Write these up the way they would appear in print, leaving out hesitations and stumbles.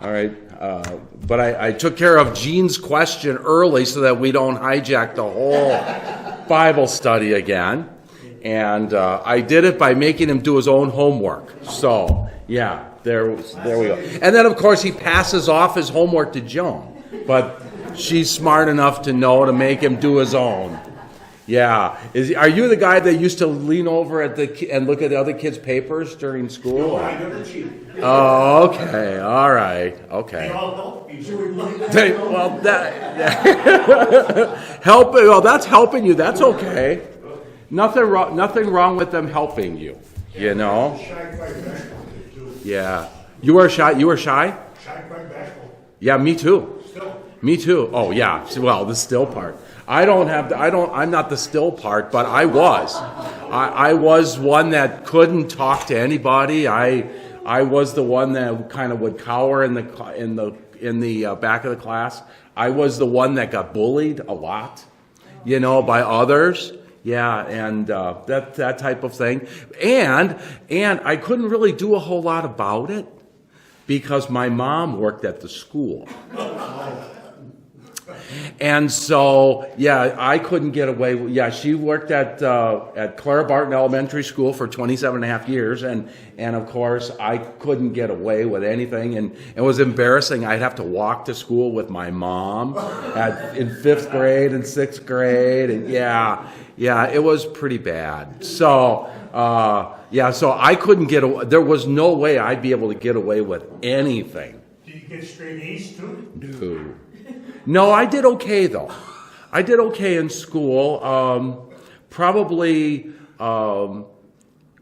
All right. But I took care of Gene's question early so that we don't hijack the whole Bible study again. And I did it by making him do his own homework. So, yeah, there we go. And then, of course, he passes off his homework to Joan. But she's smart enough to know to make him do his own. Yeah. Are you the guy that used to lean over and look at the other kids' papers during school? No, I never cheated. Oh, okay. All right. Okay. They all help me. Well, that's helping you. That's okay. Nothing wrong with them helping you. You know. Shy quite bashful too. Yeah. You were shy. You were shy. Shy quite bashful. Yeah. Me too. Still. Me too. Oh yeah. Well, the still part. I'm not the still part, but I was. I was one that couldn't talk to anybody. I was the one that kind of would cower in the back of the class. I was the one that got bullied a lot, by others. Yeah, and that type of thing. And I couldn't really do a whole lot about it because my mom worked at the school. And so, yeah, I couldn't get away. Yeah, she worked at Clara Barton Elementary School for 27 and a half years. And of course, I couldn't get away with anything. And it was embarrassing. I'd have to walk to school with my mom in 5th grade and 6th grade. And yeah, it was pretty bad. So, so I couldn't get away. There was no way I'd be able to get away with anything. Did you get straight A's too? No, I did okay, though. I did okay in school. Probably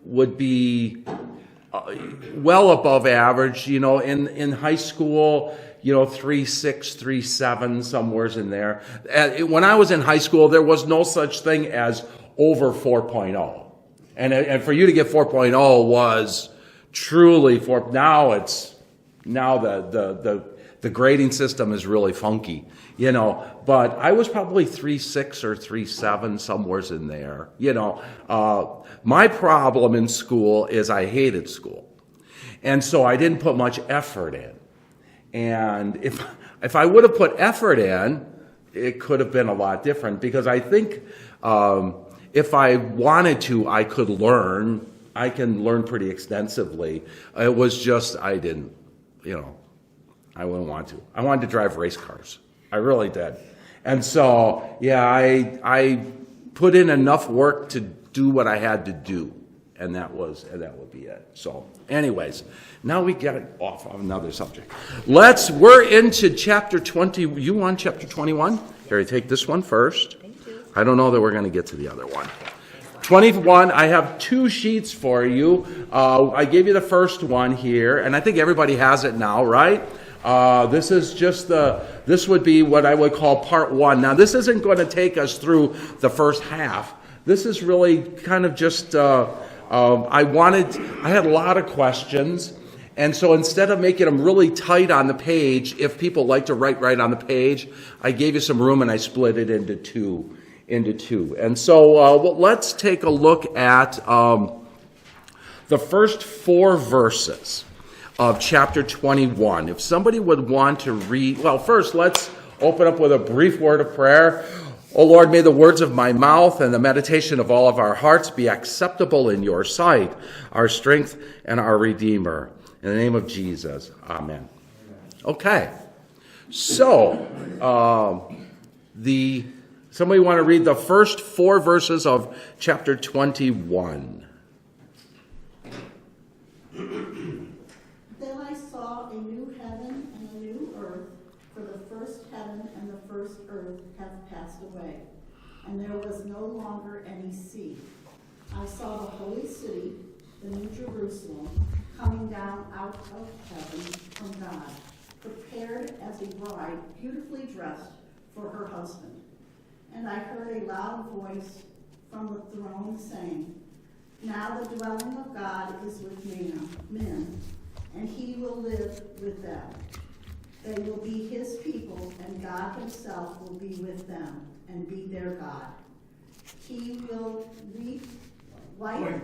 would be well above average. In high school, 3.6, 3.7, somewheres in there. When I was in high school, there was no such thing as over 4.0. And for you to get 4.0 was truly Now the grading system is really funky, but I was probably 3.6 or 3.7, somewheres in there. My problem in school is I hated school. And so I didn't put much effort in. And if I would have put effort in, it could have been a lot different because I think if I wanted to, I could learn. I can learn pretty extensively. It was just I didn't, I wouldn't want to. I wanted to drive race cars. I really did. And so, yeah, I put in enough work to do what I had to do. And that would be it. So, anyways, now we get off on another subject. We're into chapter 20. You on chapter 21? Here, take this one first. Thank you. I don't know that we're going to get to the other one. 21, I have 2 sheets for you. I gave you the first one here, and I think everybody has it now, right? This would be what I would call part 1. Now, this isn't going to take us through the first half. This is really kind of just, I had a lot of questions, and so instead of making them really tight on the page, if people like to write right on the page, I gave you some room and I split it into two. And so let's take a look at the first 4 verses of chapter 21. If somebody would want to read, well, first let's open up with a brief word of prayer. O Lord, may the words of my mouth and the meditation of all of our hearts be acceptable in your sight, our strength and our Redeemer. In the name of Jesus, amen. Okay, so somebody want to read the first 4 verses of chapter 21. Then I saw a new heaven and a new earth, for the first heaven and the first earth have passed away, and there was no longer any sea. I saw the holy city, the new Jerusalem, coming down out of heaven from God, prepared as a bride, beautifully dressed for her husband. And I heard a loud voice from the throne saying, now the dwelling of God is with men, and he will live with them. They will be his people, and God himself will be with them and be their God. He will wipe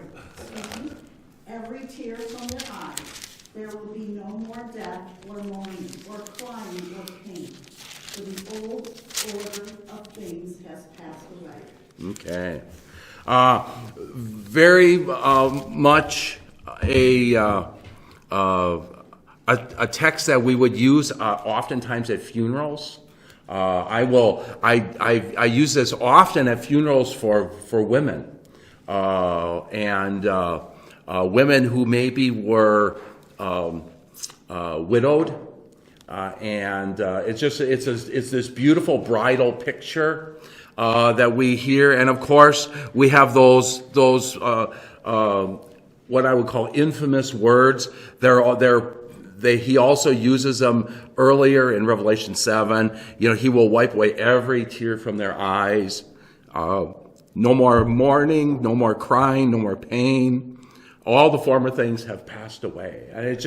every tear from their eyes, There will be no more death or mourning or crying or pain, for the old order of things has passed away. Okay. Very much a text that we would use oftentimes at funerals. I use this often at funerals for women and women who maybe were widowed, and it's this beautiful bridal picture that we hear, and of course we have those what I would call infamous words. He also uses them earlier in Revelation 7. He will wipe away every tear from their eyes. No more mourning, no more crying, no more pain. All the former things have passed away. And it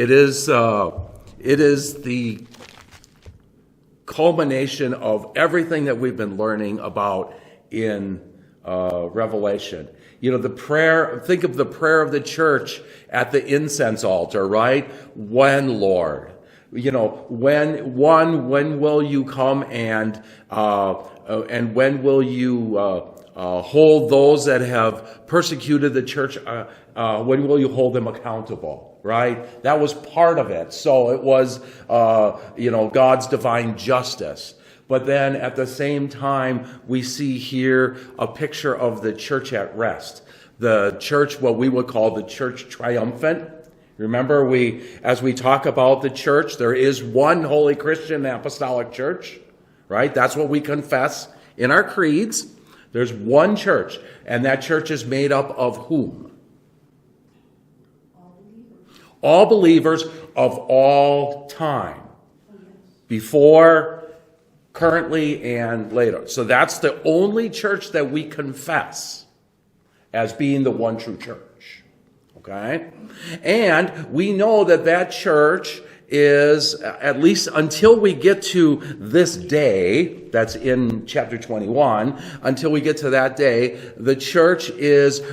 is the culmination of everything that we've been learning about in Revelation. The prayer, think of the prayer of the church at the incense altar, right? When, Lord? When will you come and when will you hold those that have persecuted the church? When will you hold them accountable? Right? That was part of it. So it was, God's divine justice. But then at the same time, we see here a picture of the church at rest. The church, what we would call the church triumphant. Remember, as we talk about the church, there is one holy Christian apostolic church, right? That's what we confess in our creeds. There's one church, and that church is made up of whom? All believers of all time. Before, currently, and later. So that's the only church that we confess as being the one true church. Okay? And we know that church is, at least until we get to this day, that's in chapter 21, until we get to that day, the church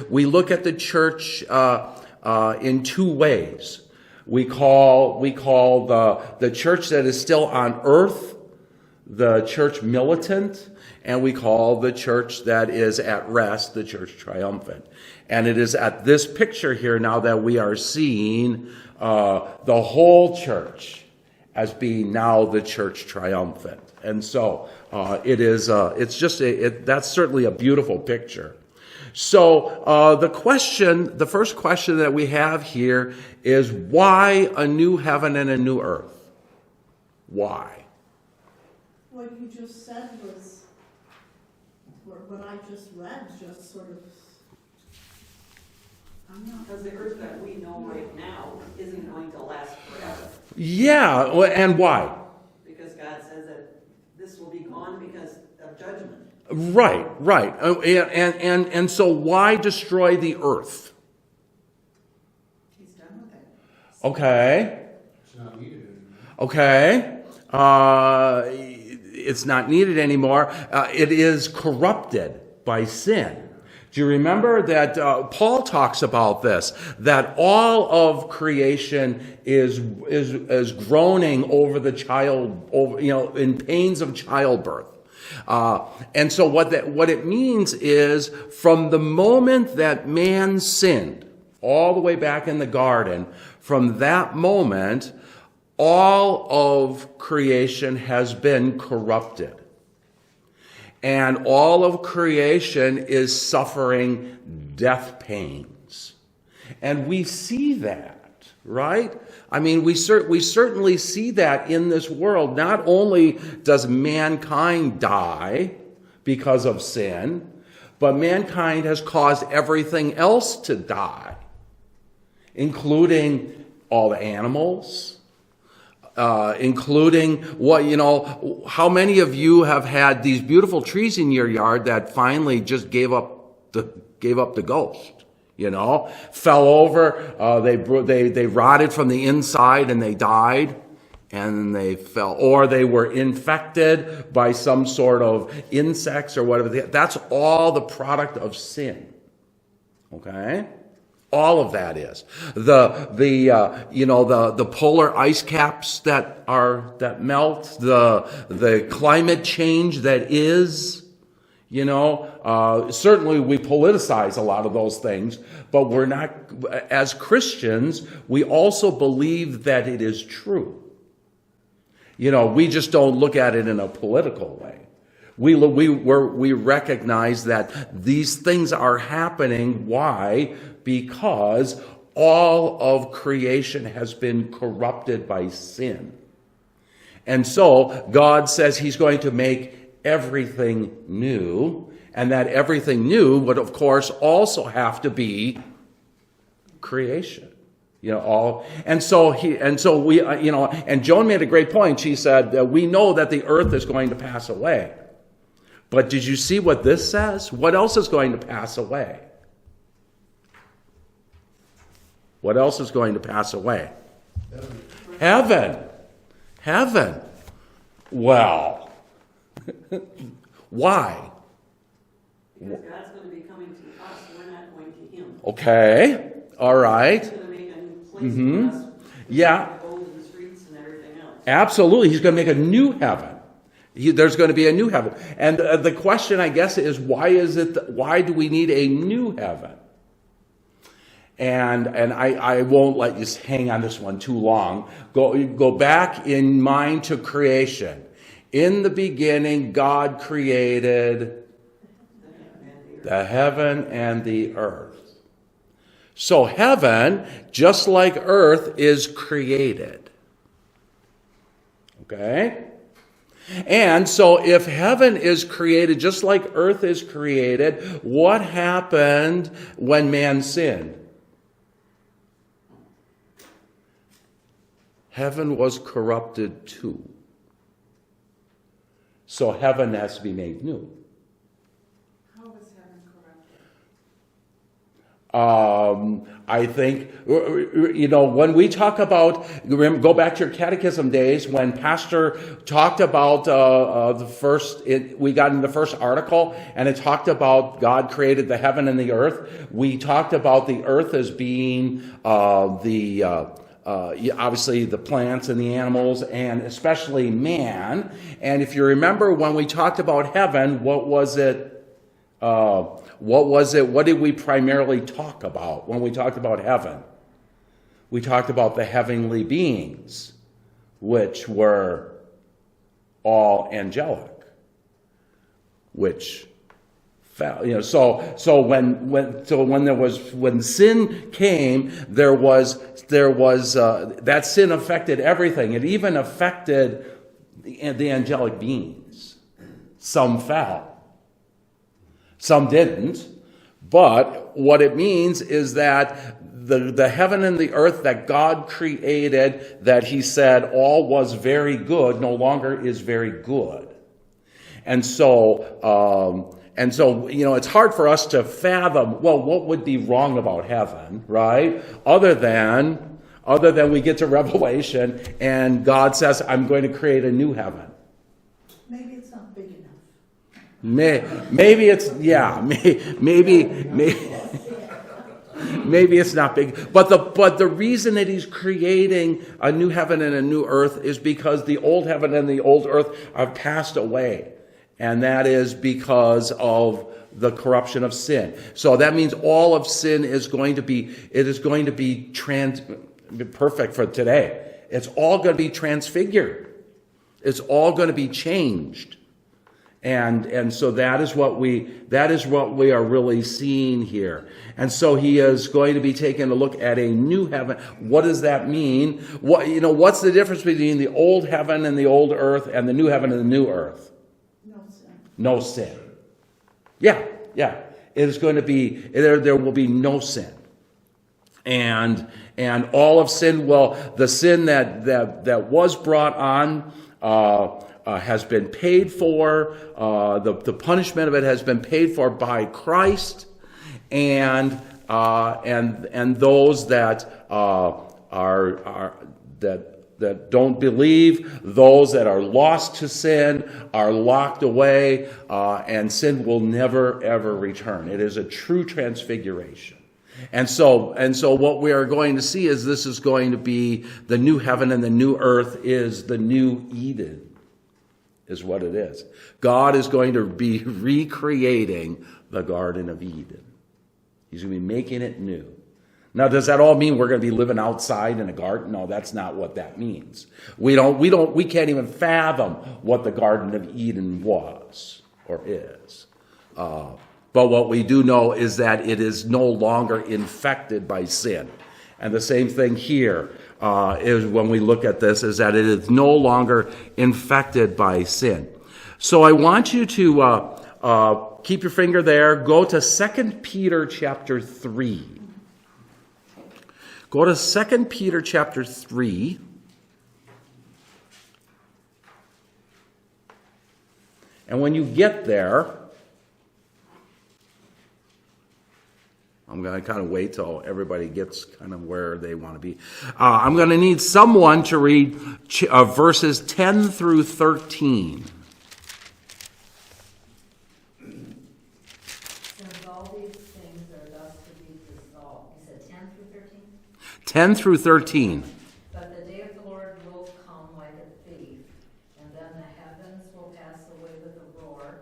we look at the church in two ways. We call the church that is still on earth the church militant, and we call the church that is at rest the church triumphant. And it is at this picture here now that we are seeing the whole church as being now the church triumphant. And so that's certainly a beautiful picture. So the first question that we have here is, why a new heaven and a new earth? Why? What you just said was, what I just read, just sort of, I'm not. Because the earth that we know right now isn't going to last forever. Yeah, and why? Because God says that this will be gone because of judgment. Right. And so why destroy the earth? He's done with it. Okay. It's not needed anymore. Okay. It's not needed anymore. It is corrupted by sin. Do you remember that Paul talks about this, that all of creation is groaning over the child, in pains of childbirth. And so what it means is, from the moment that man sinned, all the way back in the garden, from that moment, all of creation has been corrupted. And all of creation is suffering death pains. And we see that, right? I mean, we certainly see that in this world. Not only does mankind die because of sin, but mankind has caused everything else to die, including all the animals, including how many of you have had these beautiful trees in your yard that finally just gave up the ghost? Fell over, they rotted from the inside and they died, and they fell, or they were infected by some sort of insects or whatever. That's all the product of sin. Okay? All of that is the polar ice caps that melt, the climate change that is. Certainly we politicize a lot of those things, but we're not, as Christians, we also believe that it is true. We just don't look at it in a political way. We recognize that these things are happening. Why? Because all of creation has been corrupted by sin. And so God says he's going to make everything new, and that everything new would, of course, also have to be creation. And Joan made a great point. She said that we know that the earth is going to pass away. But did you see what this says? What else is going to pass away? What else is going to pass away? Heaven. Well, why? Because God's going to be coming to us, we're not going to him. Okay, all right. He's going to make a new place for us. Yeah. Gold in the streets and everything else. Absolutely. He's going to make a new heaven. There's going to be a new heaven. And the question, I guess, is why do we need a new heaven? And I won't let you hang on this one too long. Go back in mind to creation. In the beginning, God created the heaven and the earth. So heaven, just like earth, is created. Okay? And so if heaven is created just like earth is created, what happened when man sinned? Heaven was corrupted too. So heaven has to be made new. How was heaven corrupted? I think, when we talk about, go back to your catechism days when Pastor talked about we got in the first article, and it talked about God created the heaven and the earth. We talked about the earth as being obviously the plants and the animals, and especially man. And if you remember when we talked about heaven, what was it? What did we primarily talk about when we talked about heaven? We talked about the heavenly beings, which were all angelic, which fell. So when sin came, there was that sin affected everything. It even affected the angelic beings. Some fell. Some didn't, but what it means is that the heaven and the earth that God created, that he said all was very good, no longer is very good. And so it's hard for us to fathom, well, what would be wrong about heaven, right? Other than we get to Revelation and God says, I'm going to create a new heaven. Maybe it's not big enough. Maybe it's maybe it's not big, but the reason that he's creating a new heaven and a new earth is because the old heaven and the old earth have passed away, and that is because of the corruption of sin. So that means all of sin is going to be perfect for today. It's all going to be transfigured. It's all going to be changed. And so that is what we are really seeing here. And so he is going to be taking a look at a new heaven. What does that mean? What's the difference between the old heaven and the old earth and the new heaven and the new earth? No sin. No sin. Yeah. It is going to be, there will be no sin. And all of sin, the sin that was brought on, has been paid for. The punishment of it has been paid for by Christ, and those that that don't believe, those that are lost to sin, are locked away, and sin will never ever return. It is a true transfiguration. And so what we are going to see is this is going to be the new heaven and the new earth is the new Eden, is what it is. God is going to be recreating the Garden of Eden. He's going to be making it new. Now, does that all mean we're going to be living outside in a garden? No, that's not what that means. We can't even fathom what the Garden of Eden was or is. But what we do know is that it is no longer infected by sin. And the same thing here is when we look at this, is that it is no longer infected by sin. So I want you to keep your finger there. Go to 2 Peter chapter 3. Go to 2 Peter chapter 3. And when you get there, I'm going to kind of wait till everybody gets kind of where they want to be. I'm going to need someone to read verses 10 through 13. Since all these things are thus to be dissolved. You said 10 through 13? 10 through 13. But the day of the Lord will come like a thief, and then the heavens will pass away with a roar,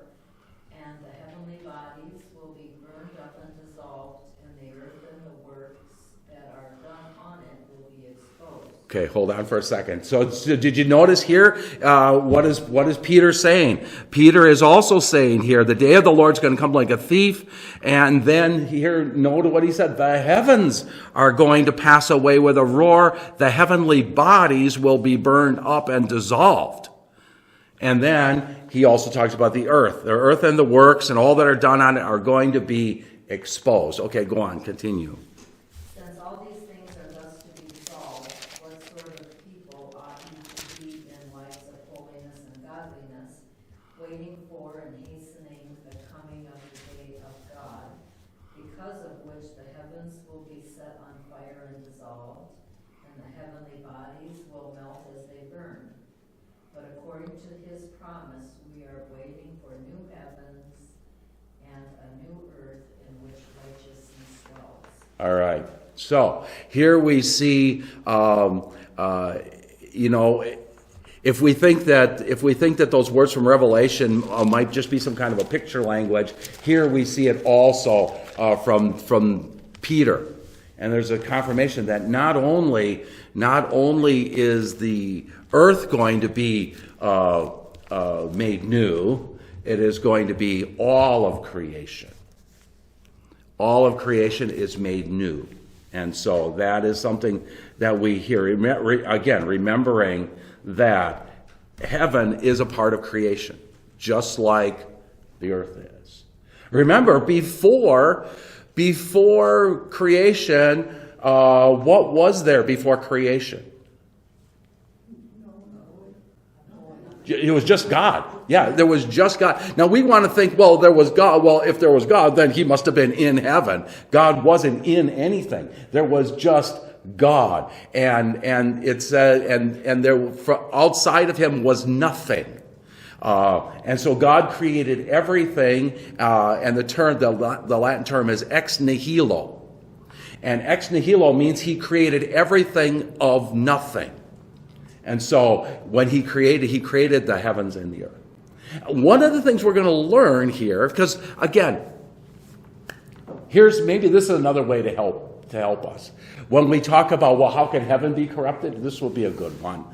and the heavenly bodies will be burned up and dissolved, and the earth and the works that are done on it will be exposed. Okay, hold on for a second. So did you notice here? What is Peter saying? Peter is also saying here, the day of the Lord's going to come like a thief. And then here, note what he said. The heavens are going to pass away with a roar. The heavenly bodies will be burned up and dissolved. And then he also talks about the earth. The earth and the works and all that are done on it are going to be exposed. Okay, go on, continue. Since all these things are thus to be dissolved, what sort of people ought you to be in lives of holiness and godliness, waiting for and hastening the coming of the day of God, because of which the heavens will be set on fire and dissolved, and the heavenly bodies will melt as they burn. But according to his promise, we are waiting for new heavens and a new earth in which righteousness dwells. All right. So here we see, if we think that those words from Revelation might just be some kind of a picture language, here we see it also from Peter, and there's a confirmation that not only is the earth going to be made new, it is going to be all of creation. All of creation is made new. And so that is something that we hear. Again, remembering that heaven is a part of creation, just like the earth is. Remember, before creation, what was there before creation? It was just God. Yeah, there was just God. Now we want to think, well, there was God. Well, if there was God, then he must have been in heaven. God wasn't in anything. There was just God. And it said, and there outside of him was nothing. And so God created everything, and the Latin term is ex nihilo. And ex nihilo means he created everything of nothing. And so when he created the heavens and the earth. One of the things we're going to learn here, because again, maybe this is another way to help us. When we talk about, well, how can heaven be corrupted? This will be a good one.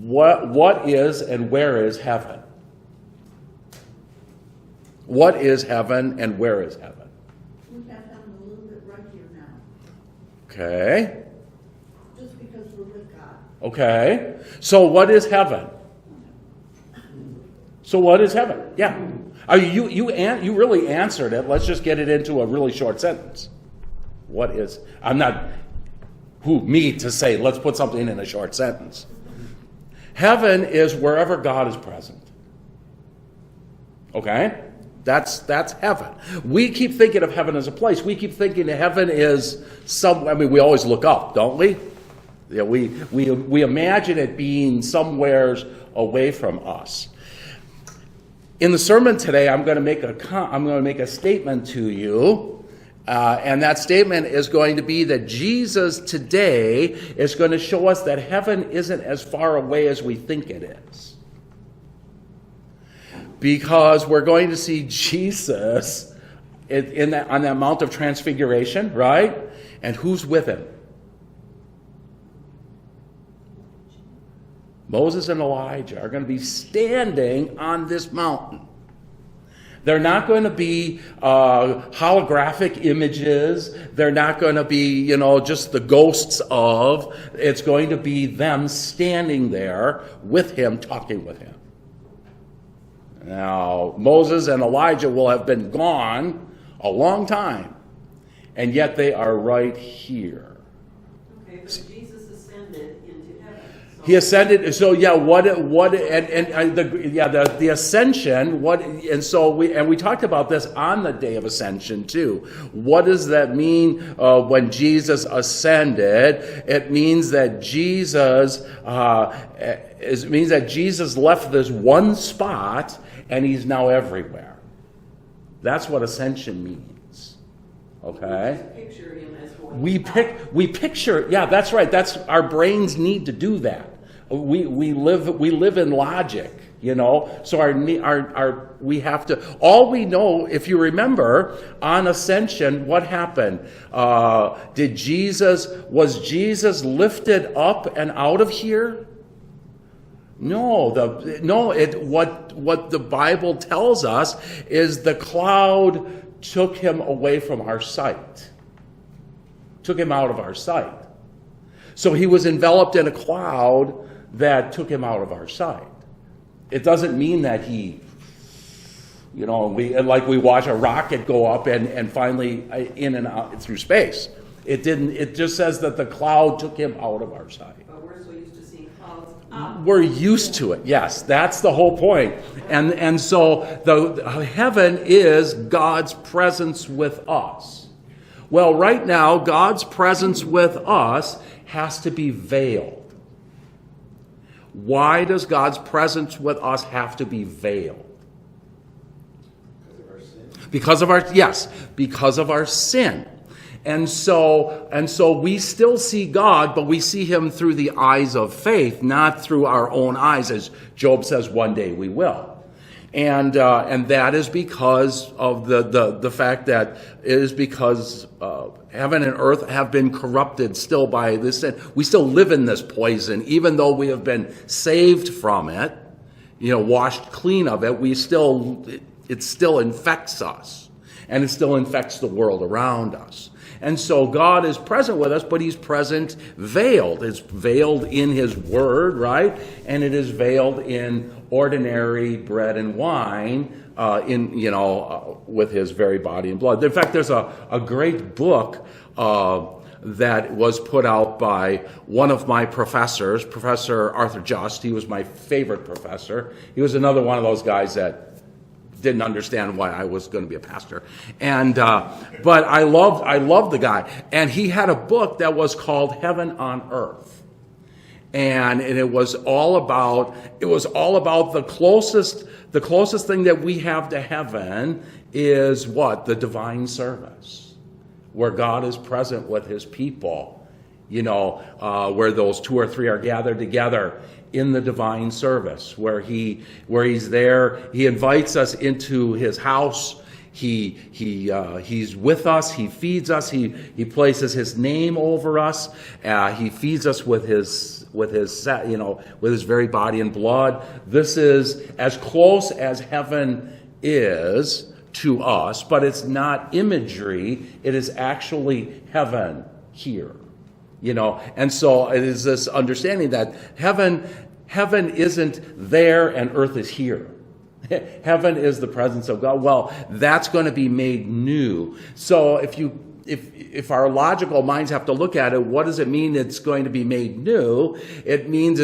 What is and where is heaven? What is heaven and where is heaven? We have heaven a little bit right here now, Okay. just because we're with God. Okay. So what is heaven? So what is heaven? Yeah. You really answered it. Let's just get it into a really short sentence. What is? I'm not me to say, let's put something in a short sentence. Heaven is wherever God is present. Okay? That's heaven. We keep thinking of heaven as a place. We keep thinking heaven is we always look up, don't we? Yeah, we imagine it being somewhere away from us. In the sermon today, I'm going to make a statement to you, And that statement is going to be that Jesus today is going to show us that heaven isn't as far away as we think it is. Because we're going to see Jesus on that Mount of Transfiguration, right? And who's with him? Moses and Elijah are going to be standing on this mountain. They're not going to be holographic images. They're not going to be, just the ghosts of. It's going to be them standing there with him, talking with him. Now, Moses and Elijah will have been gone a long time, and yet they are right here. Okay, but Jesus ascended into heaven. So He ascended. So yeah, the ascension. We talked about this on the day of ascension too. What does that mean when Jesus ascended? It means that Jesus left this one spot and he's now everywhere. That's what ascension means. Okay. just picture him as going We picture, yeah, that's right. That's our brains need to do that. We live in logic, So we have to. All we know, if you remember, on ascension, what happened? Was Jesus lifted up and out of here? No. What the Bible tells us is the cloud took him away from our sight. Took him out of our sight. So he was enveloped in a cloud that took him out of our sight. It doesn't mean that he, we watch a rocket go up and finally in and out through space. It didn't. It just says that the cloud took him out of our sight. But we're so used to seeing clouds up. We're used to it. Yes, that's the whole point. And so the heaven is God's presence with us. Well, right now, God's presence with us has to be veiled. Why does God's presence with us have to be veiled? Because of our sin. And so we still see God, but we see him through the eyes of faith, not through our own eyes, as Job says one day we will. And that is because of the fact that it is because heaven and earth have been corrupted still by this sin. We still live in this poison, even though we have been saved from it, washed clean of it. It still infects us, and it still infects the world around us. And so God is present with us, but he's present veiled. It's veiled in his word, right? And it is veiled in ordinary bread and wine, with his very body and blood. In fact, there's a great book that was put out by one of my professors, Professor Arthur Just. He was my favorite professor. He was another one of those guys that didn't understand why I was going to be a pastor. But I loved the guy. And he had a book that was called Heaven on Earth. And it was all about the closest thing that we have to heaven is what? The divine service, where God is present with his people, where those two or three are gathered together in the divine service, where he's there. He invites us into his house. He's with us. He feeds us. He places his name over us. He feeds us with his very body and blood. This is as close as heaven is to us, but it's not imagery. It is actually heaven here. And so it is this understanding that heaven isn't there and earth is here. Heaven is the presence of God. Well, that's going to be made new. So if our logical minds have to look at it, what does it mean it's going to be made new? It means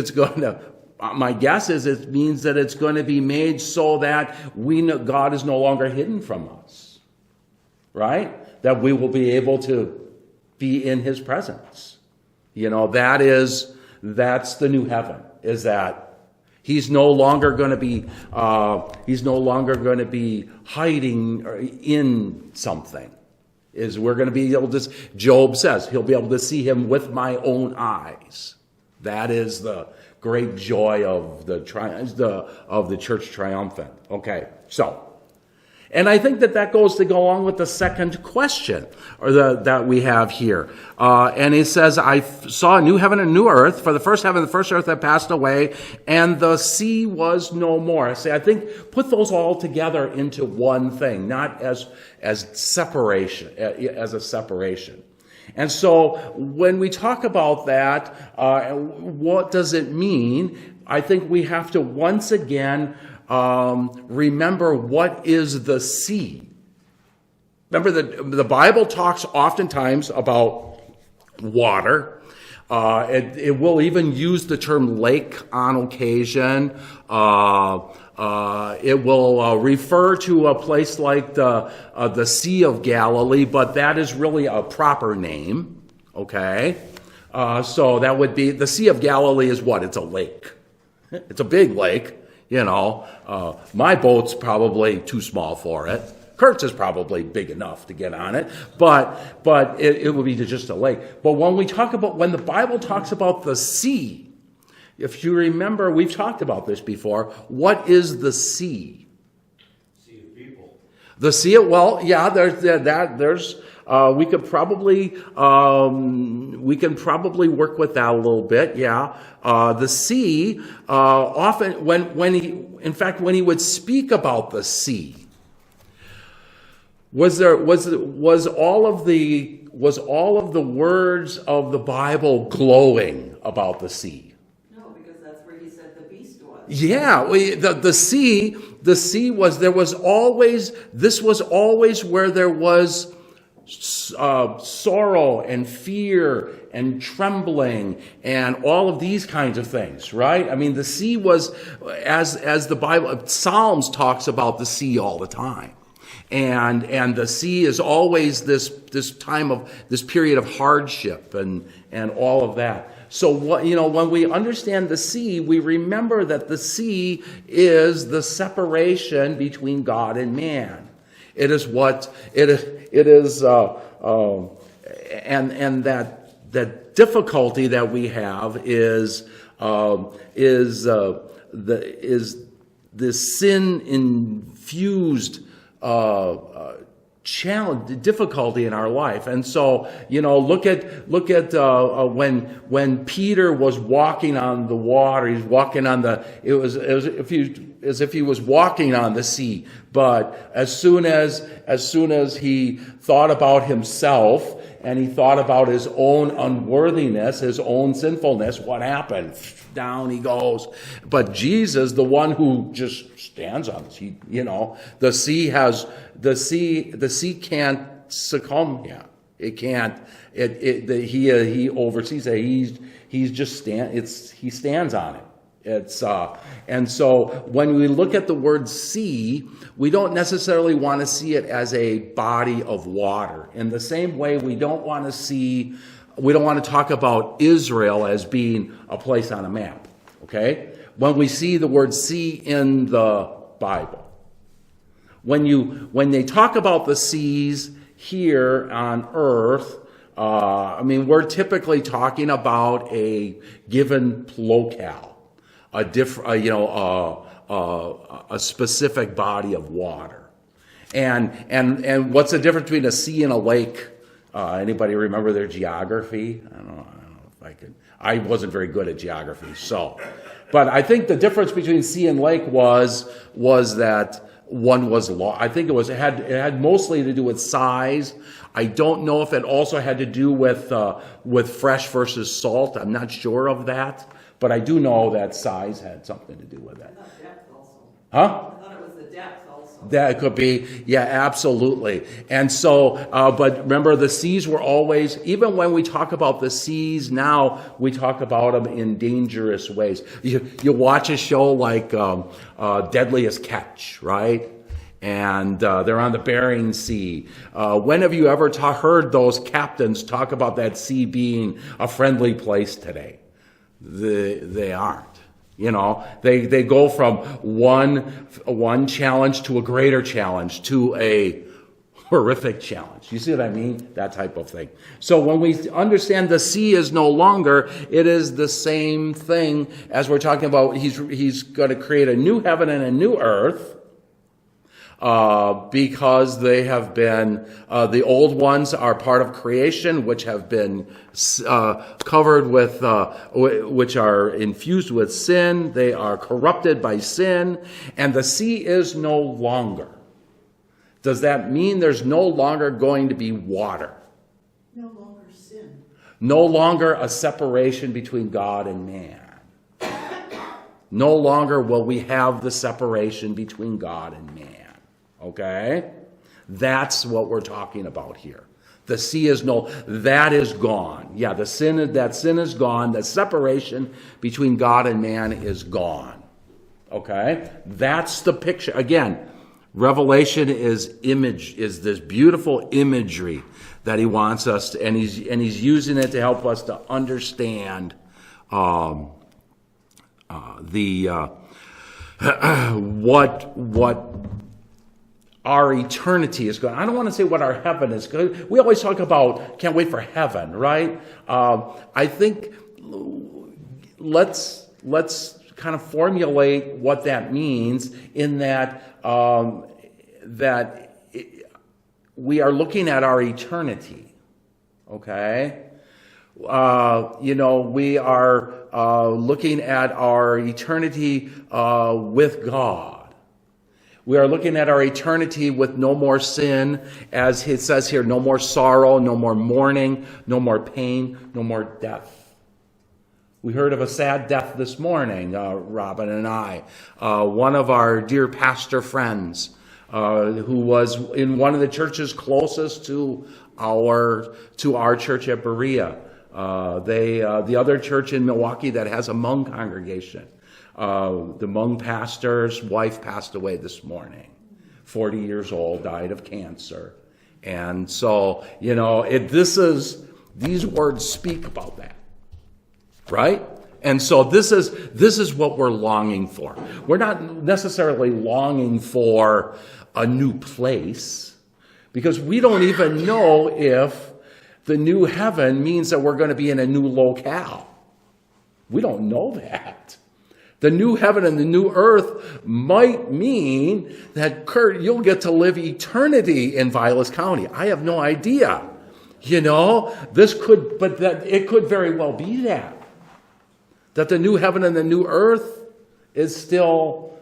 my guess is it means that it's going to be made so that we know God is no longer hidden from us. Right? That we will be able to be in his presence. That's the new heaven, is that he's no longer going to be hiding in something. is we're going to be able to, Job says, he'll be able to see him with my own eyes. That is the great joy of the church triumphant. Okay, so. And I think that goes to go along with the second question that we have here. And it says, I saw a new heaven and a new earth, for the first heaven and the first earth had passed away, and the sea was no more. I think put those all together into one thing, not as separation, as a separation. And so when we talk about that, what does it mean? I think we have to once again remember what is the sea. Remember that the Bible talks oftentimes about water. It will even use the term lake on occasion. It will refer to a place like the Sea of Galilee, but that is really a proper name. Okay, so that would be the Sea of Galilee is what? It's a lake. It's a big lake. You know, my boat's probably too small for it. Kurt's is probably big enough to get on it, but it would be just a lake. But when the Bible talks about the sea, if you remember, we've talked about this before. What is the sea? See the people. The sea. Well, yeah. There's. We can probably work with that a little bit. Yeah. The sea. Often when he would speak about the sea, was all of the words of the Bible glowing about the sea? No, because that's where he said the beast was. Yeah, the sea was, this was always where there was sorrow and fear and trembling and all of these kinds of things, right? I mean, the sea was, as the Bible, Psalms talks about the sea all the time. And the sea is always this period of hardship and all of that. So when we understand the sea, we remember that the sea is the separation between God and man. It is what it is, and that difficulty that we have is the sin infused challenge, difficulty in our life. And so, look at when Peter was walking on the water, he's walking on it was as if he was walking on the sea. But as soon as he thought about himself and he thought about his own unworthiness, his own sinfulness, what happened? Down he goes. But Jesus, the one who just stands on the sea, the sea can't succumb yet. It can't. He oversees it. He stands on it. And so when we look at the word sea, we don't necessarily want to see it as a body of water. In the same way, we don't want to talk about Israel as being a place on a map. Okay? When we see the word sea in the Bible, when they talk about the seas here on earth, we're typically talking about a given locale. A specific body of water, and what's the difference between a sea and a lake? Anybody remember their geography? I don't know if I could. I wasn't very good at geography, but I think the difference between sea and lake was that one was long. I think it had mostly to do with size. I don't know if it also had to do with fresh versus salt. I'm not sure of that. But I do know that size had something to do with I that. thought depth also. Huh? I thought it was the depth also. That could be, yeah, absolutely. And so, but remember, the seas were always, even when we talk about the seas now, we talk about them in dangerous ways. You watch a show like Deadliest Catch, right? And they're on the Bering Sea. When have you ever heard those captains talk about that sea being a friendly place today? They aren't. They go from one challenge to a greater challenge to a horrific challenge. You see what I mean? That type of thing. So when we understand the sea is no longer, it is the same thing as we're talking about. He's going to create a new heaven and a new earth. Because they have been, the old ones are part of creation, which have been covered with, which are infused with sin. They are corrupted by sin, and the sea is no longer. Does that mean there's no longer going to be water? No longer sin. No longer a separation between God and man. No longer will we have the separation between God and man. Okay? That's what we're talking about here. The sea is that is gone. Yeah, that sin is gone. The separation between God and man is gone. Okay? That's the picture. Again, Revelation is this beautiful imagery that he wants us to, and he's using it to help us to understand what our eternity is going. I don't want to say what our heaven is going. We always talk about can't wait for heaven, right? I think let's kind of formulate what that means in that we are looking at our eternity. Okay, we are looking at our eternity with God. We are looking at our eternity with no more sin, as it says here, no more sorrow, no more mourning, no more pain, no more death. We heard of a sad death this morning, Robin and I. One of our dear pastor friends, who was in one of the churches closest to our church at Berea. The other church in Milwaukee that has a Hmong congregation. The Hmong pastor's wife passed away this morning. 40 years old, died of cancer. And so, these words speak about that. Right? And so this is what we're longing for. We're not necessarily longing for a new place, because we don't even know if the new heaven means that we're going to be in a new locale. We don't know that. The new heaven and the new earth might mean that, Kurt, you'll get to live eternity in Vilas County. I have no idea. It could very well be that the new heaven and the new earth is still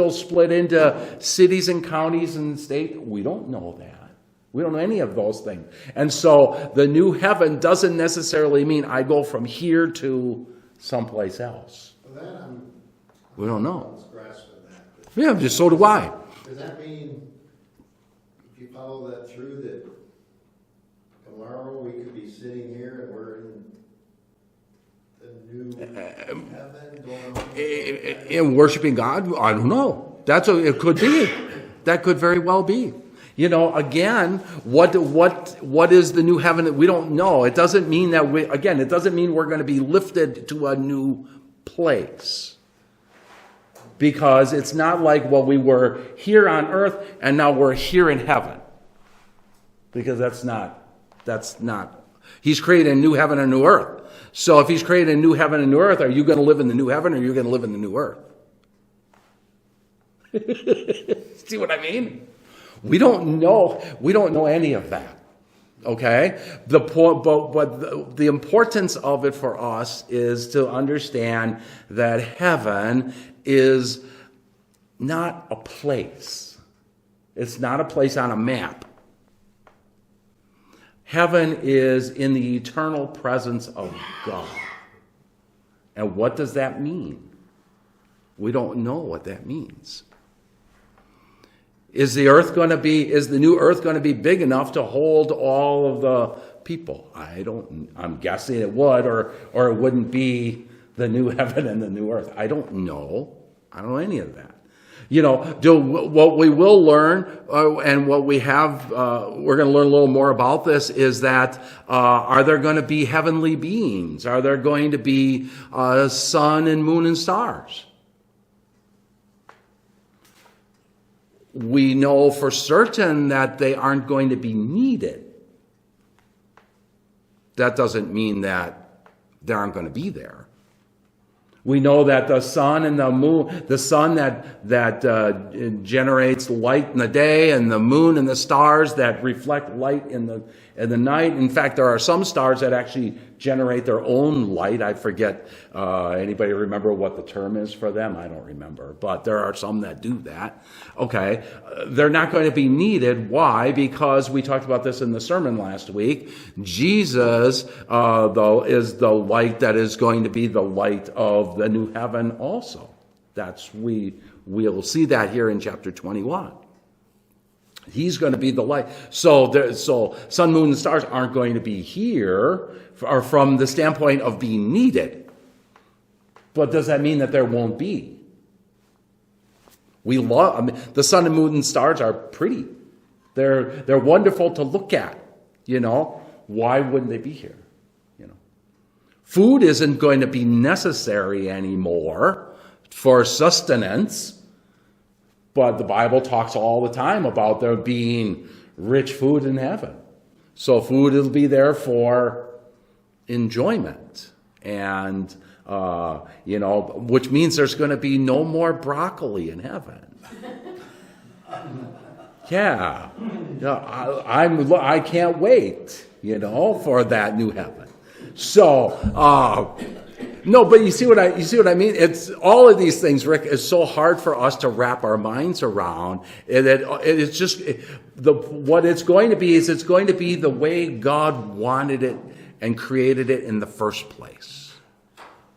split into cities and counties and states. We don't know that. We don't know any of those things. And so the new heaven doesn't necessarily mean I go from here to someplace else. We don't know. Yeah, just so do I. Does that mean, if you follow that through, that tomorrow we could be sitting here and we're in the new heaven going on? In worshiping God? I don't know. It could be. That could very well be. Again, what is the new heaven? We don't know. It doesn't mean that it doesn't mean we're going to be lifted to a new place. Because it's not like, we were here on earth and now we're here in heaven. Because that's not, he's created a new heaven and a new earth. So if he's created a new heaven and a new earth, are you going to live in the new heaven or are you going to live in the new earth? See what I mean? We don't know. We don't know any of that. Okay? But the importance of it for us is to understand that heaven is not a place. It's not a place on a map. Heaven is in the eternal presence of God. And what does that mean? We don't know what that means. Is the new earth going to be big enough to hold all of the people? I'm guessing it would, or it wouldn't be the new heaven and the new earth. I don't know. I don't know any of that. What we will learn, and what we have, we're going to learn a little more about this, is that are there going to be heavenly beings? Are there going to be sun and moon and stars? we know for certain that they aren't going to be needed. That doesn't mean that they aren't going to be there. We know that the sun and the moon, the sun that generates light in the day, and the moon and the stars that reflect light in the night. In fact, there are some stars that actually generate their own light. I forget. Anybody remember what the term is for them? I don't remember. But there are some that do that. Okay. They're not going to be needed. Why? Because we talked about this in the sermon last week. Jesus, though, is the light that is going to be the light of the new heaven also. We'll see that here in chapter 21. He's going to be the light. So sun, moon, and stars aren't going to be here or from the standpoint of being needed. But does that mean that there won't be? The sun and moon and stars are pretty. They're wonderful to look at. Why wouldn't they be here? Food isn't going to be necessary anymore for sustenance. But the Bible talks all the time about there being rich food in heaven. So food will be there for enjoyment. And, which means there's going to be no more broccoli in heaven. Yeah. I can't wait, for that new heaven. So, no, but you see what I mean? It's all of these things, Rick, is so hard for us to wrap our minds around. It's just what it's going to be is it's going to be the way God wanted it and created it in the first place.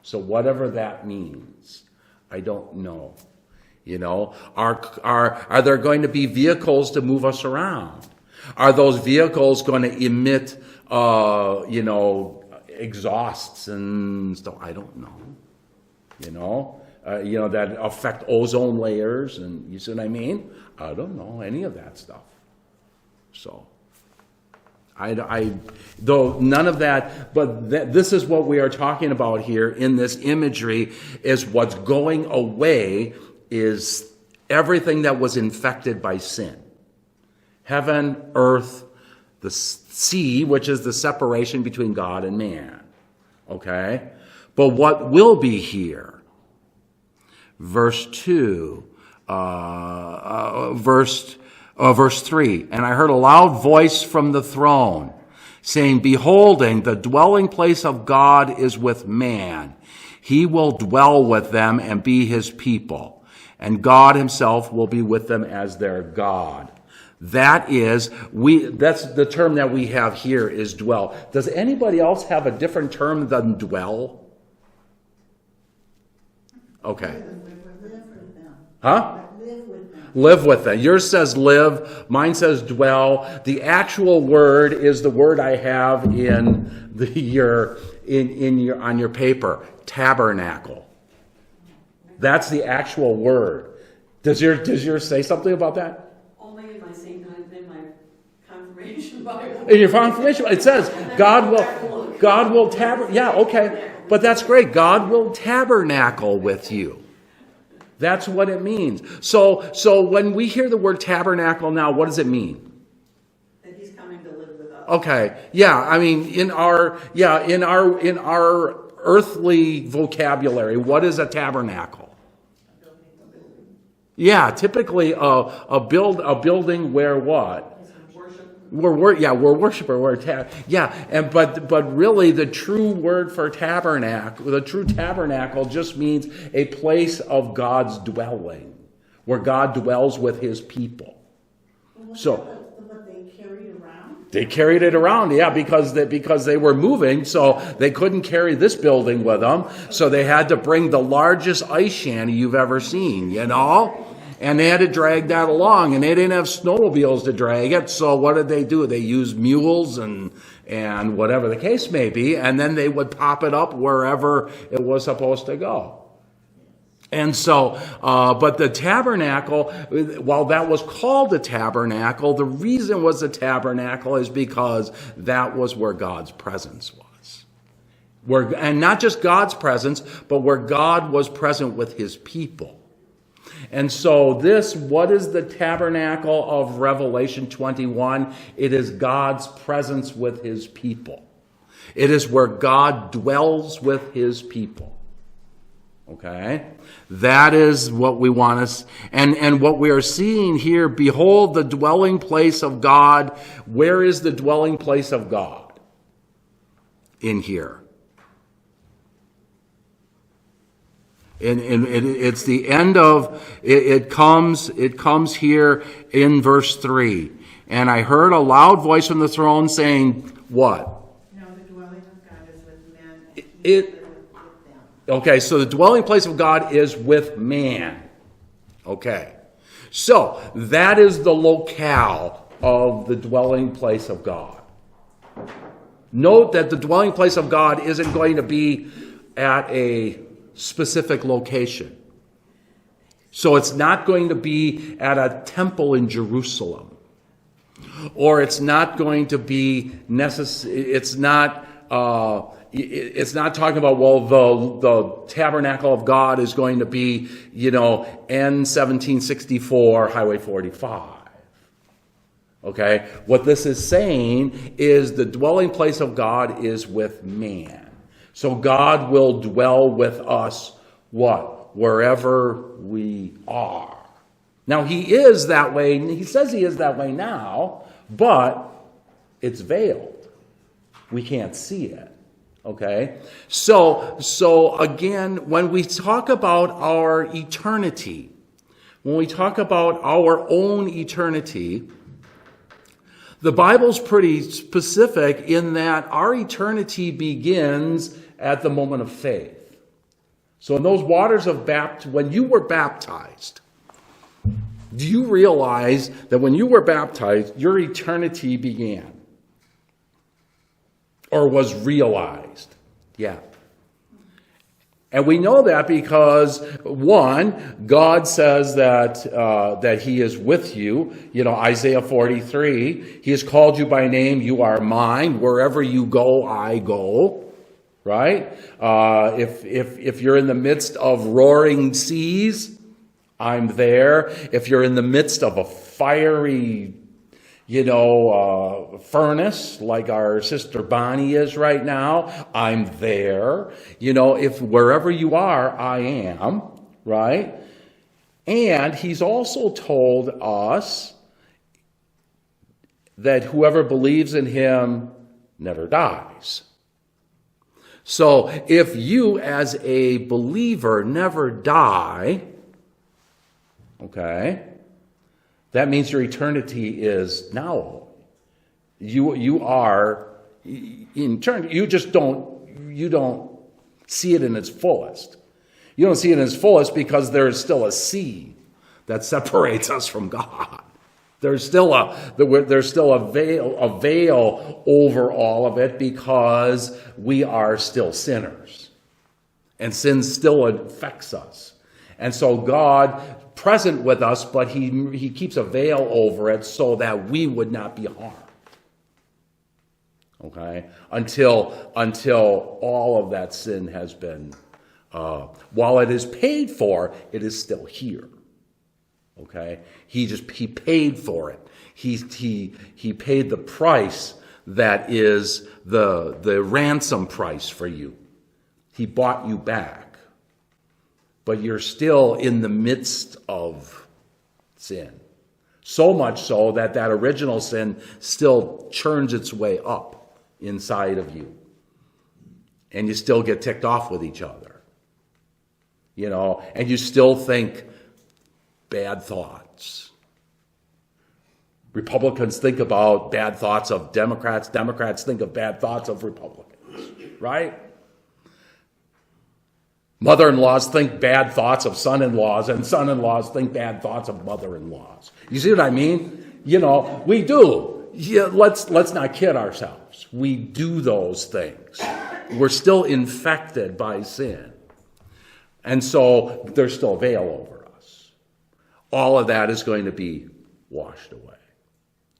So whatever that means, I don't know. Are there going to be vehicles to move us around? Are those vehicles going to emit, exhausts and stuff? I don't know. That affect ozone layers, and you see what I mean? I don't know any of that stuff. So, though none of that, but this is what we are talking about here in this imagery, is what's going away is everything that was infected by sin. Heaven, earth, the sea, which is the separation between God and man. Okay? But what will be here? Verse 2, verse 3. And I heard a loud voice from the throne, saying, Beholding, the dwelling place of God is with man. He will dwell with them and be his people. And God himself will be with them as their God. That's the term that we have here is dwell. Does anybody else have a different term than dwell? Okay. Live with them. Huh? Live with them. Live with them. Yours says live. Mine says dwell. The actual word is the word I have on your paper. Tabernacle. That's the actual word. Does yours say something about that? Only in my confirmation Bible. In your confirmation, it says God will tabernacle. Yeah, okay, but that's great. God will tabernacle with you. That's what it means. So when we hear the word tabernacle now, what does it mean? That he's coming to live with us. Okay, yeah, I mean in our earthly vocabulary, what is a tabernacle? Yeah, typically a building where what? We're worshiper. But really the true word for tabernacle, the true tabernacle just means a place of God's dwelling, where God dwells with his people. So But they carried around? they carried it around, yeah, because they were moving, so they couldn't carry this building with them, so they had to bring the largest ice shanty you've ever seen, And they had to drag that along, and they didn't have snowmobiles to drag it, so what did they do? They used mules and whatever the case may be, and then they would pop it up wherever it was supposed to go. And so, but the tabernacle, while that was called the tabernacle, the reason was the tabernacle is because that was where God's presence was. And not just God's presence, but where God was present with his people. And so what is the tabernacle of Revelation 21? It is God's presence with his people. It is where God dwells with his people. Okay? That is what we want to, and what we are seeing here, behold the dwelling place of God. Where is the dwelling place of God? In here. And it's the end of, it comes here in verse 3. And I heard a loud voice from the throne saying, what? No, the dwelling of God is with men, and he It- liveth with them. Okay, so the dwelling place of God is with man. Okay. So that is the locale of the dwelling place of God. Note that the dwelling place of God isn't going to be at a specific location. So it's not going to be at a temple in Jerusalem. Or it's not going to be it's not talking about, well, the tabernacle of God is going to be, N1764 Highway 45. Okay? What this is saying is the dwelling place of God is with man. So God will dwell with us, what? Wherever we are. Now, he is that way. He says he is that way now, but it's veiled. We can't see it. Okay? So again, when we talk about our eternity, when we talk about our own eternity, the Bible's pretty specific in that our eternity begins at the moment of faith. So in those waters of baptism, when you were baptized, do you realize that when you were baptized, your eternity began? Or was realized? Yeah. And we know that because, one, God says that he is with you. Isaiah 43, he has called you by name, you are mine. Wherever you go, I go. Right? If you're in the midst of roaring seas, I'm there. If you're in the midst of a fiery, furnace like our sister Bonnie is right now, I'm there. If wherever you are, I am, right? And he's also told us that whoever believes in him never dies. So if you as a believer never die, okay, that means your eternity is now. You are in eternity. You don't see it in its fullest. You don't see it in its fullest because there is still a sea that separates us from God. There's still a veil over all of it because we are still sinners. And sin still affects us. And so God present with us, but he keeps a veil over it so that we would not be harmed. Okay? Until all of that sin has been, while it is paid for, it is still here. Okay? He paid for it. He paid the price that is the ransom price for you. He bought you back. But you're still in the midst of sin. So much so that original sin still churns its way up inside of you. And you still get ticked off with each other. And you still think bad thoughts. Republicans think about bad thoughts of Democrats. Democrats think of bad thoughts of Republicans. Right? Mother-in-laws think bad thoughts of son-in-laws, and son-in-laws think bad thoughts of mother-in-laws. You see what I mean? We do. Yeah, let's not kid ourselves. We do those things. We're still infected by sin. And so there's still a veil over us. All of that is going to be washed away.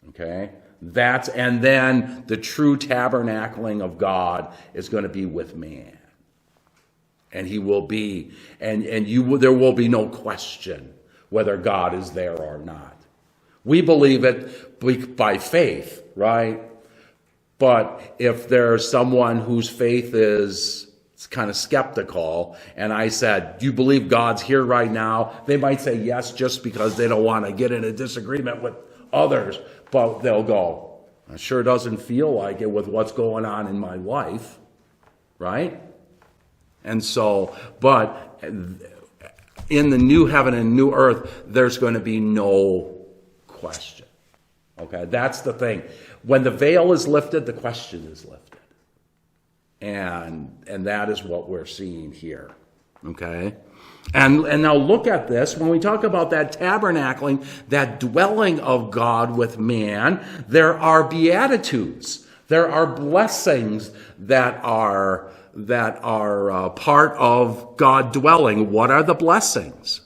Okay? And then the true tabernacling of God is going to be with man. And he will be, there will be no question whether God is there or not. We believe it by faith, right? But if there's someone whose faith is kind of skeptical, and I said, do you believe God's here right now? They might say yes just because they don't want to get in a disagreement with others, but they'll go, it sure doesn't feel like it with what's going on in my life, right? And so, but in the new heaven and new earth, there's going to be no question. Okay, that's the thing. When the veil is lifted, the question is lifted. And that is what we're seeing here. Okay? And now look at this. When we talk about that tabernacling, that dwelling of God with man, there are beatitudes. There are blessings that are part of God dwelling. What are the blessings?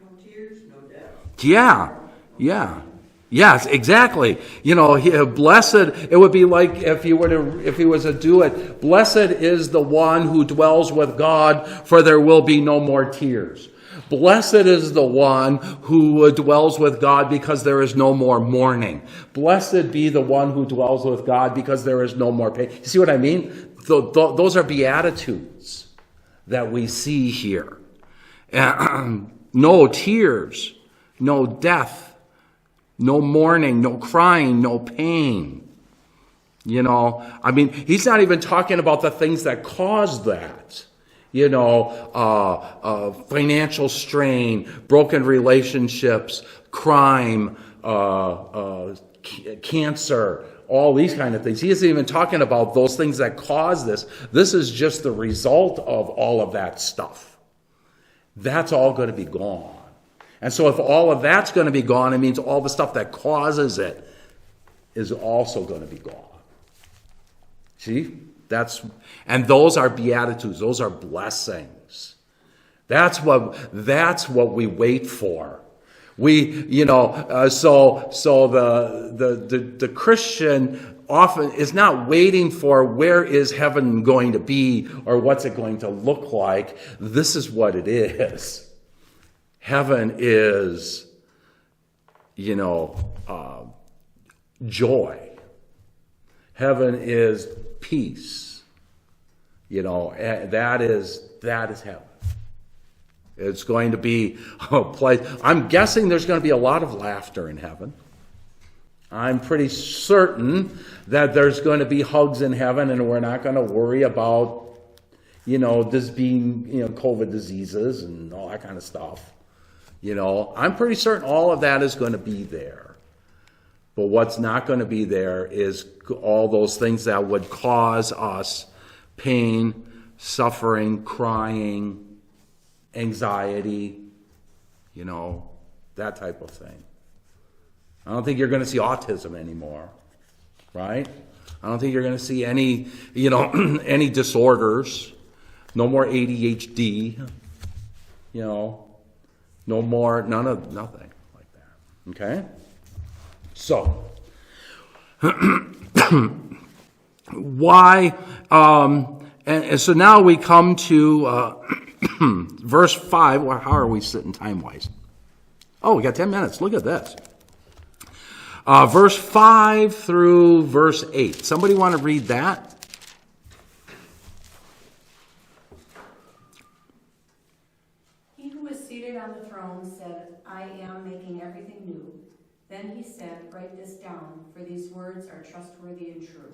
No tears, no death. Yeah. Yes, exactly. Blessed, it would be like if he was to do it, blessed is the one who dwells with God, for there will be no more tears. Blessed is the one who dwells with God because there is no more mourning. Blessed be the one who dwells with God because there is no more pain. You see what I mean? Those are beatitudes that we see here. No tears, no death, no mourning, no crying, no pain. He's not even talking about the things that cause that. Financial strain, broken relationships, crime, cancer, all these kind of things. He isn't even talking about those things that cause this. This is just the result of all of that stuff. That's all going to be gone. And so if all of that's going to be gone, it means all the stuff that causes it is also going to be gone. See? And those are beatitudes. Those are blessings. That's what we wait for. So the Christian often is not waiting for where is heaven going to be or what's it going to look like. This is what it is. Heaven is, joy. Heaven is peace. That is heaven. It's going to be a place. I'm guessing there's going to be a lot of laughter in heaven. I'm pretty certain that there's going to be hugs in heaven, and we're not going to worry about, this being, COVID diseases and all that kind of stuff. I'm pretty certain all of that is going to be there. But what's not going to be there is all those things that would cause us pain, suffering, crying, anxiety, that type of thing. I don't think you're going to see autism anymore, right? I don't think you're going to see any, any disorders. No more ADHD, no more, nothing like that. Okay? So, why, and so now we come to verse 5. Well, how are we sitting time-wise? Oh, we got 10 minutes. Look at this. Verse 5 through verse 8. Somebody want to read that? He who is seated on the throne said, I am making everything new. Then he said, write this down, for these words are trustworthy and true.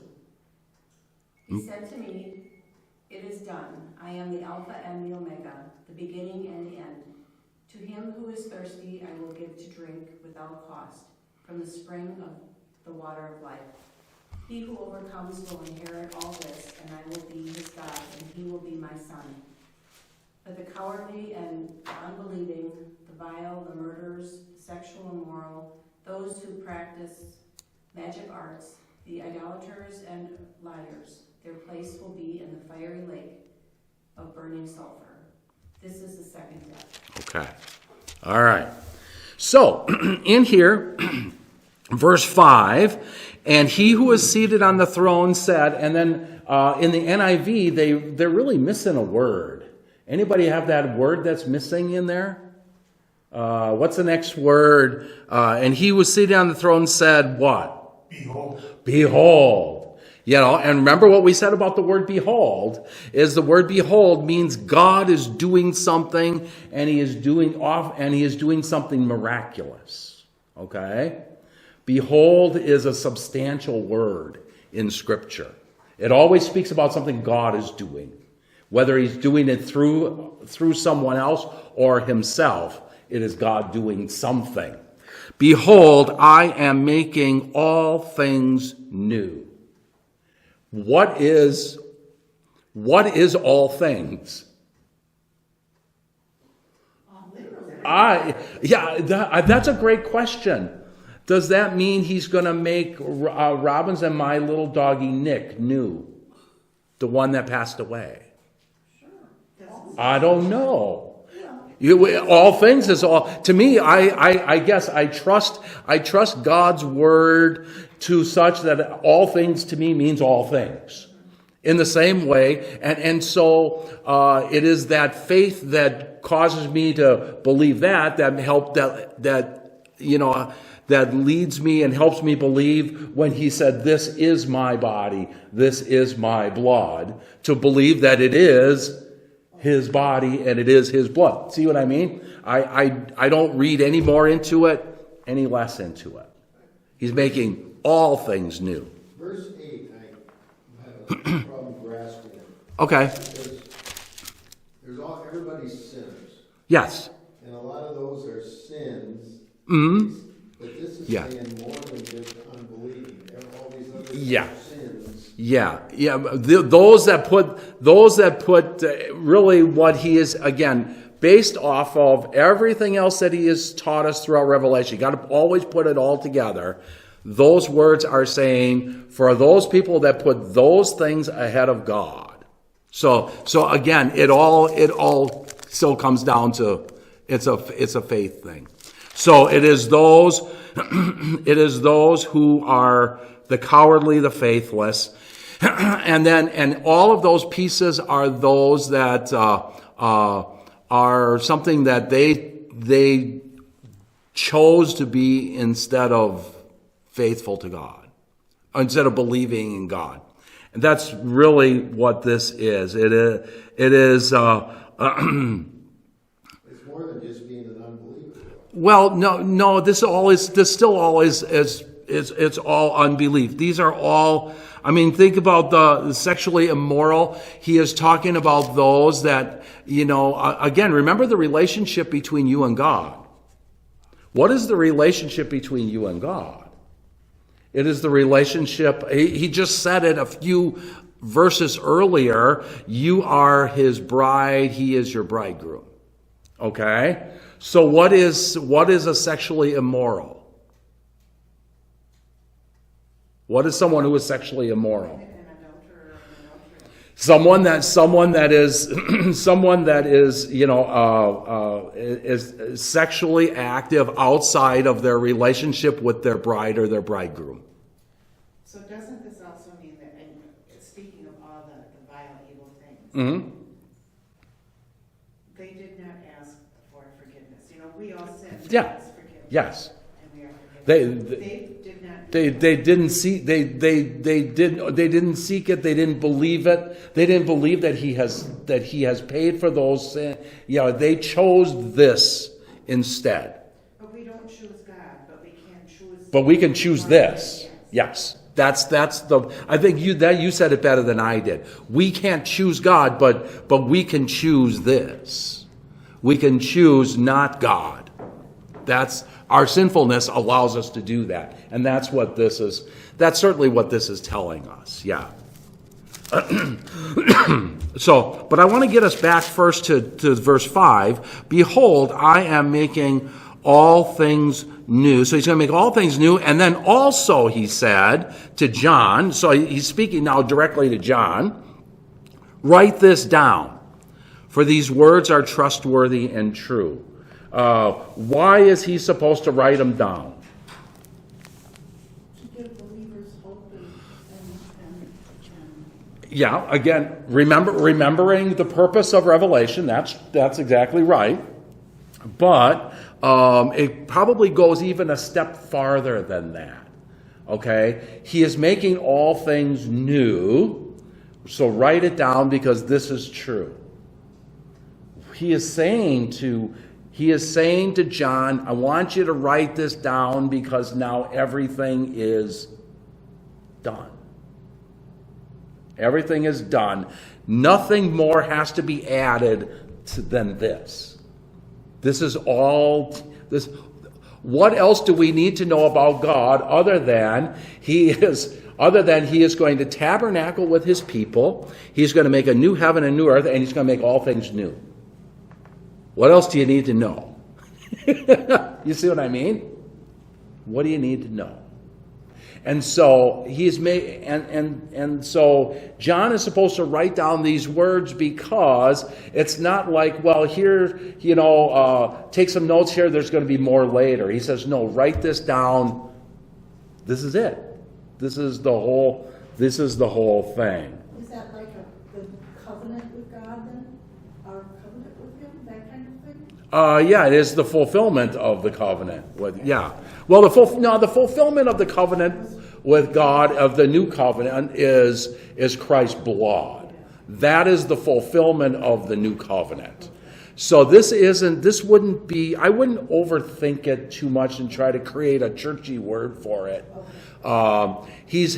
He said to me, it is done. I am the Alpha and the Omega, the beginning and the end. To him who is thirsty, I will give to drink without cost from the spring of the water of life. He who overcomes will inherit all this, and I will be his God, and he will be my son. But the cowardly and unbelieving, the vile, the murderers, sexual immoral, those who practice magic arts, the idolaters and liars, their place will be in the fiery lake of burning sulfur. This is the second death. Okay. All right. So, in here, verse 5, and he who is seated on the throne said, and then in the NIV, they're really missing a word. Anybody have that word that's missing in there? What's the next word? And he was seated on the throne and said, what? Behold. Behold. You know, and remember what we said about the word behold, is the word behold means God is doing something, and he is doing something miraculous. Okay? Behold is a substantial word in Scripture. It always speaks about something God is doing. Whether he's doing it through someone else or himself, it is God doing something. Behold, I am making all things new. What is all things? That's a great question. Does that mean he's going to make Robbins and my little doggy Nick new? The one that passed away? I don't know. All things is all, to me, I guess I trust God's word to such that all things to me means all things. In the same way, and so it is that faith that causes me to believe that leads me and helps me believe when he said, this is my body, this is my blood, to believe that it is his body and it is his blood. See what I mean? I don't read any more into it, any less into it. He's making all things new. Verse 8, I have a problem grasping it. Okay. Because everybody's sinners. Yes. And a lot of those are sins. Mm-hmm. But this is Yeah. saying more than just unbelieving. All these other Yeah. sins. Yeah. Those that put really what he is, again, based off of everything else that he has taught us throughout Revelation. You got to always put it all together. Those words are saying for those people that put those things ahead of God. So again, it all still comes down to it's a faith thing. So it is those who are the cowardly, the faithless, and all of those pieces are those that are something that they chose to be instead of faithful to God, instead of believing in God. And that's really what this is. It is. It's more than just being an unbeliever. Well, no. This still always is. It's all unbelief. These are all. I mean, think about the sexually immoral. He is talking about those that, again, remember the relationship between you and God. What is the relationship between you and God? It is the relationship, he just said it a few verses earlier, you are his bride, he is your bridegroom. Okay? So what is a sexually immoral? What is someone who is sexually immoral? Someone that is sexually active outside of their relationship with their bride or their bridegroom. So doesn't this also mean that, and speaking of all the vile, evil things, Mm-hmm. they did not ask for forgiveness. We all sin. Yeah. Ask forgiveness. Yes. And we are forgiven. They did not. They didn't see. They didn't seek it. They didn't believe it. They didn't believe that he has paid for those sins. They chose this instead. But we don't choose God, but we can choose. But we can choose this. Yes. That's the. I think you said it better than I did. We can't choose God, but we can choose this. We can choose not God. That's our sinfulness allows us to do that, and that's what this is. That's certainly what this is telling us. Yeah. So, but I want to get us back first to verse 5. Behold, I am making all things new. So he's going to make all things new. And then also he said to John, so he's speaking now directly to John, write this down, for these words are trustworthy and true. Why is he supposed to write them down? To give believers hope and Yeah, again, remembering the purpose of Revelation, that's exactly right. But It probably goes even a step farther than that. Okay? He is making all things new. So write it down because this is true. He is saying to John, I want you to write this down because now everything is done. Everything is done. Nothing more has to be added than this. This is all this. What else do we need to know about God other than he is going to tabernacle with his people, he's going to make a new heaven and new earth, and he's going to make all things new. What else do you need to know? You see what I mean? What do you need to know? And so he's made, and so John is supposed to write down these words because it's not like, well, here, take some notes here. There's going to be more later. He says, no, write this down. This is it. This is the whole thing. Is that like the covenant with God then? Our covenant with him, that kind of thing? Yeah, it is the fulfillment of the covenant. Well, the fulfillment of the covenant with God, of the new covenant, is Christ's blood. That is the fulfillment of the new covenant. So I wouldn't overthink it too much and try to create a churchy word for it. He's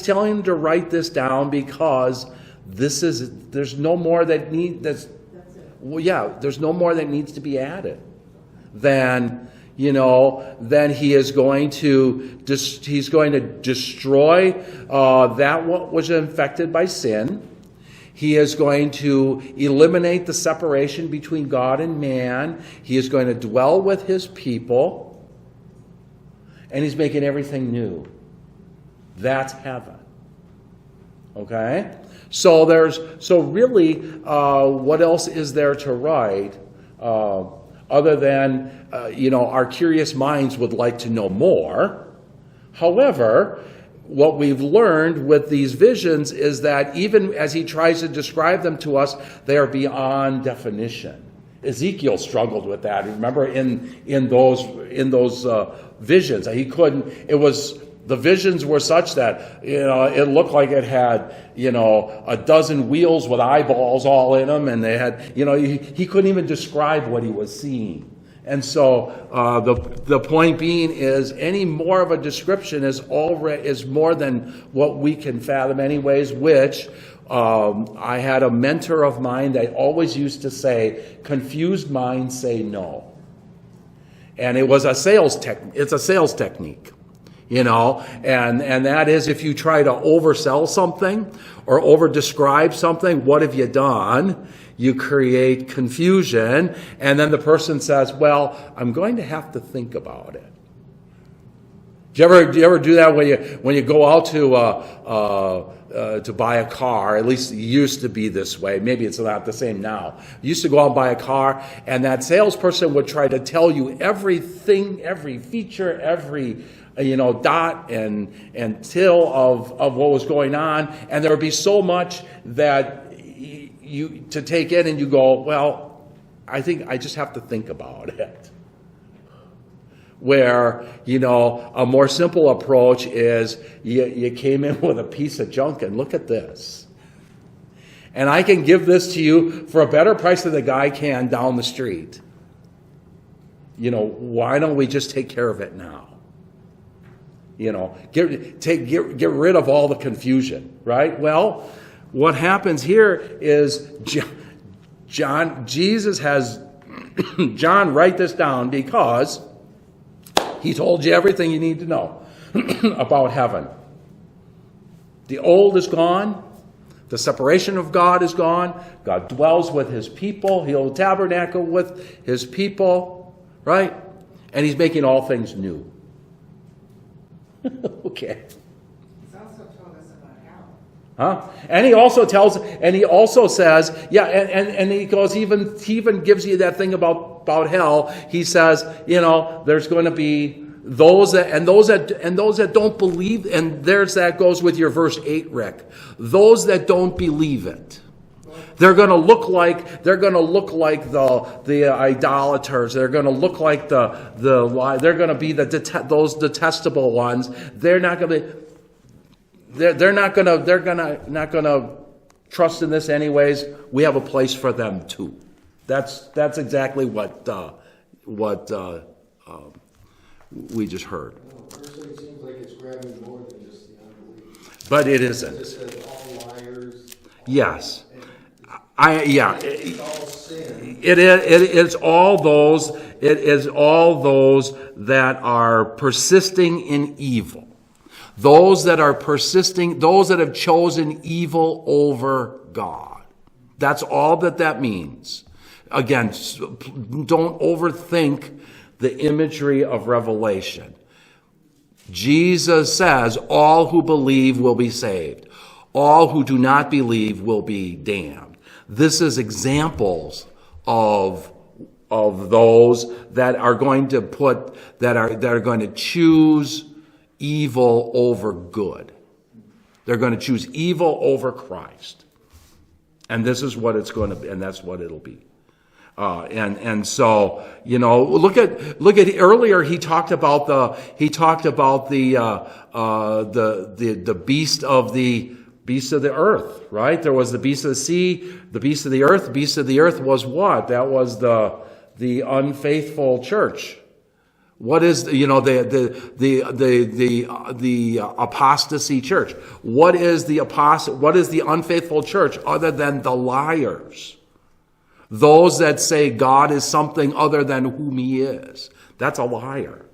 telling him to write this down because there's no more that needs to be added than he is going to destroy that what was infected by sin. He is going to eliminate the separation between God and man. He is going to dwell with his people, and he's making everything new. That's heaven. Okay? So really, what else is there to write other than, our curious minds would like to know more. However, what we've learned with these visions is that even as he tries to describe them to us, they are beyond definition. Ezekiel struggled with that. Remember in those visions, he couldn't. The visions were such that, it looked like it had, a dozen wheels with eyeballs all in them, and they had, he couldn't even describe what he was seeing. And so the point being is any more of a description is more than what we can fathom anyways, which I had a mentor of mine that always used to say, confused minds say no. And it was it's a sales technique. And that is if you try to oversell something or over-describe something, what have you done? You create confusion, and then the person says, well, I'm going to have to think about it. Do you ever do that when you go out to buy a car? At least it used to be this way. Maybe it's not the same now. You used to go out and buy a car, and that salesperson would try to tell you everything, every feature, every dot and till of what was going on, and there would be so much that you to take in, and you go, well, I think I just have to think about it. Where, a more simple approach is you came in with a piece of junk and look at this. And I can give this to you for a better price than the guy can down the street. Why don't we just take care of it now? Get rid of all the confusion, right? Well, what happens here is Jesus has John write this down because he told you everything you need to know about heaven. The old is gone. The separation of God is gone. God dwells with his people. He'll tabernacle with his people, right? And he's making all things new. Okay. He's also told us about hell. Huh? And he also says, and he goes, he even gives you that thing about hell. He says, there's going to be those that don't believe, and that goes with your verse 8, Rick. Those that don't believe it. They're going to look like the idolaters. They're going to look like they're going to be those detestable ones. They're not going to trust in this anyways. We have a place for them too. That's exactly what we just heard. Personally, it seems like it's grabbing more than just the unbelief. But it It isn't. says all liars. Yes. It's all sin. It is all those. It is all those that are persisting in evil. Those that are persisting. Those that have chosen evil over God. That's all that means. Again, don't overthink the imagery of Revelation. Jesus says, all who believe will be saved. All who do not believe will be damned. This is examples of those that are going to that are going to choose evil over good. They're going to choose evil over Christ. And this is what it's going to be, and that's what it'll be. And so, look at earlier he talked about the beast of the earth, right? There was the beast of the sea, the beast of the earth. The beast of the earth was what? That was the unfaithful church. What is the apostasy church? What is the unfaithful church other than the liars? Those that say God is something other than whom He is. That's a liar.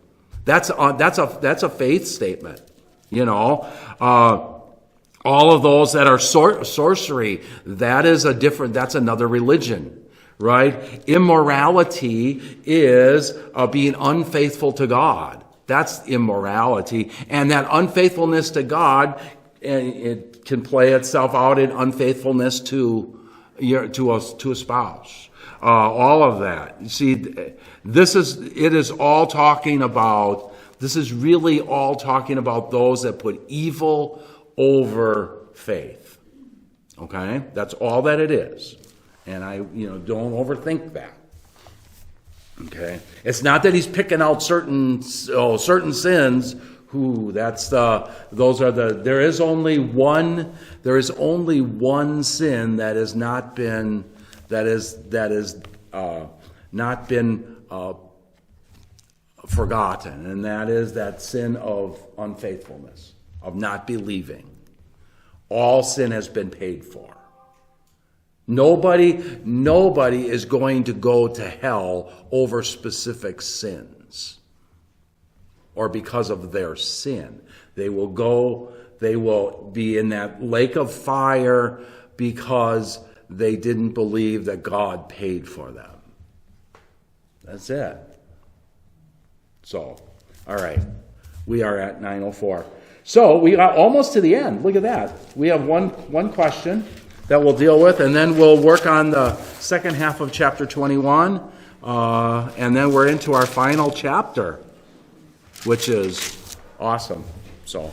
That's a faith statement. All of those that are sorcery, that's another religion, right? Immorality is being unfaithful to God. That's immorality. And that unfaithfulness to God, it can play itself out in unfaithfulness to a spouse. All of that. You see, this is really all talking about those that put evil over faith. Okay? That's all that it is. And don't overthink that. Okay? It's not that he's picking out certain sins. There is only one sin that has not been forgotten, and that is that sin of unfaithfulness, of not believing. All sin has been paid for. Nobody is going to go to hell over specific sins or because of their sin. They will be in that lake of fire because they didn't believe that God paid for them. That's it. So, all right. We are at 9:04. So we got almost to the end. Look at that. We have one question that we'll deal with, and then we'll work on the second half of chapter 21, and then we're into our final chapter, which is awesome. So